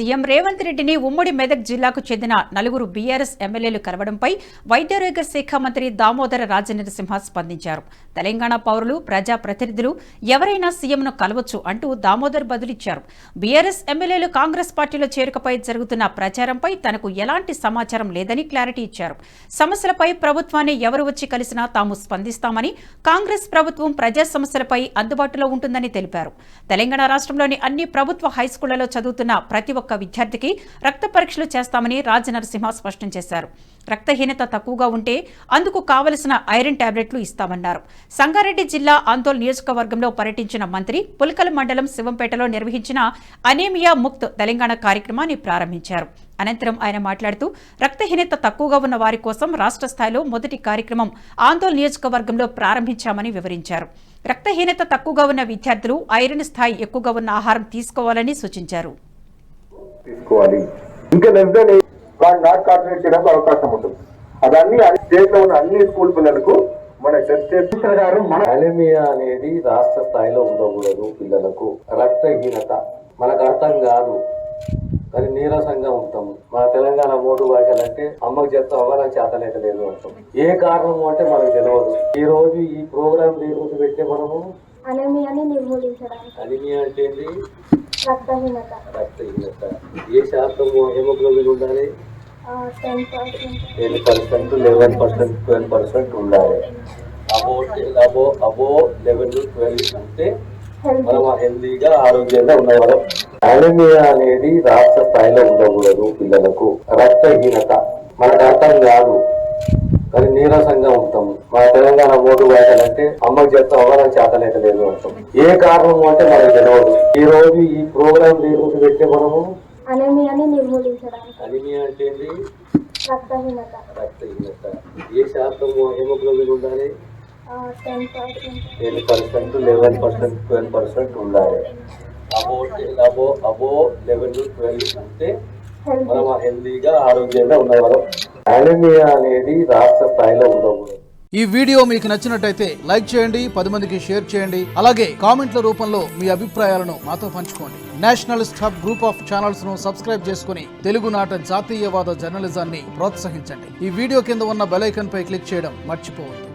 CM Revanth రెడ్డిని ఉమ్మడి మెదక్ జిల్లాకు చెందిన నలుగురు బీఆర్ఎస్ ఎమ్మెల్యేలు కలవడంపై వైద్యారోగ్య శాఖ మంత్రి దామోదర రాజనరసింహ స్పందించారు. తెలంగాణ పౌరులు, ప్రజాప్రతినిధులు ఎవరైనా సీఎంను కలవచ్చు అంటూ దామోదర్ బదులిచ్చారు. బీఆర్ఎస్ ఎమ్మెల్యేలు కాంగ్రెస్ పార్టీలో చేరికపై జరుగుతున్న ప్రచారంపై తనకు ఎలాంటి సమాచారం లేదని క్లారిటీ ఇచ్చారు. సమస్యలపై ప్రభుత్వాన్ని ఎవరు వచ్చి కలిసినా తాము స్పందిస్తామని, కాంగ్రెస్ ప్రభుత్వం ప్రజా సమస్యలపై అందుబాటులో ఉంటుందని తెలిపారు. తెలంగాణ రాష్ట్రంలోని అన్ని ప్రభుత్వ హైస్కూళ్లలో చదువుతున్న ప్రతి ఒక్క విద్యార్థికి రక్త పరీక్షలు చేస్తామని రాజనరసింహ స్పష్టం చేశారు. రక్తహీనత తక్కువగా ఉంటే అందుకు కావలసిన ఐరన్ టాబ్లెట్లు ఇస్తామన్నారు. సంగారెడ్డి జిల్లా ఆందోళన నియోజకవర్గంలో పర్యటించిన మంత్రి పుల్కల్ మండలం శివంపేటలో నిర్వహించిన అనీమియా ముక్త్ తెలంగాణ కార్యక్రమాన్ని ప్రారంభించారు. అనంతరం ఆయన మాట్లాడుతూ రక్తహీనత తక్కువగా ఉన్న వారి కోసం రాష్ట్ర స్థాయిలో మొదటి కార్యక్రమం ఆందోళన నియోజకవర్గంలో ప్రారంభించామని వివరించారు. రక్తహీనత తక్కువగా ఉన్న విద్యార్థులు ఐరన్ స్థాయి ఎక్కువగా ఉన్న ఆహారం తీసుకోవాలని సూచించారు. అవకాశం ఉంటుంది. అదన్నీ స్టేట్ లో ఉన్న అన్ని స్కూల్ పిల్లలకు మన అనీమియా అనేది రాష్ట్ర స్థాయిలో ఉండకూడదు. పిల్లలకు రక్తహీనత మనకు అర్థం కాదు కానీ నీరసంగా ఉంటాము. మన తెలంగాణ 3 భాషలంటే అమ్మకు చెప్తాం, అమ్మ నాకు చేతనైతే లేదు అంటాం. ఏ కారణం అంటే మనకు తెలియదు. ఈ రోజు ఈ ప్రోగ్రామ్ దేని పెట్టే మనము అనీమియాని నిర్మూలించడానికి. అనీమియా అంటే ఏంటి? రక్తహీనత. ఏ శాతం హెమోగ్లోబిన్ ఉండాలి? 10%, 11%, 12% ఉండాలి. అబో 11-12 ఉంటే మనం హెల్దీగా ఆరోగ్యంగా ఉన్నవాళ్ళం. అనీమియా అనేది రాష్ట్ర స్థాయిలో ఉండకూడదు. పిల్లలకు రక్తహీనత మనకు అర్థం కాదు కానీ నీరసంగా ఉంటాము. మన తెలంగాణ 3 భాషలంటే అమ్మకు చెప్తాం, అమ్మ నాకు చేతనైతే లేదు అంటాం. ఏ కారణం అంటే మనకు తెలియదు. ఈ రోజు ఈ ప్రోగ్రామ్ దేని పెట్టే మనము అనీమియాని నిర్మూలించడానికి. అనీమియా అంటే ఏంటి? రక్తహీనత. ఏ శాతం హెమోగ్లోబిన్ ఉండాలి? 10%, 11%, 12% ఉండాలి. అబో 11-12 ఉంటే మనం హెల్దీగా ఆరోగ్యంగా ఉన్నవాళ్ళం. అనీమియా అనేది రాష్ట్ర స్థాయిలో ఉండకూడదు. ఈ వీడియో మీకు నచ్చినట్టయితే లైక్ చేయండి, 10 మందికి షేర్ చేయండి. అలాగే కామెంట్ల రూపంలో మీ అభిప్రాయాలను మాతో పంచుకోండి. Nationalist hub group of channels ను సబ్స్క్రైబ్ చేసుకుని తెలుగునాట జాతీయవాద జర్నలిజాన్ని ప్రోత్సహించండి. ఈ వీడియో కింద ఉన్న బెల్ ఐకాన్ పై క్లిక్ చేయడం మర్చిపోవద్దు.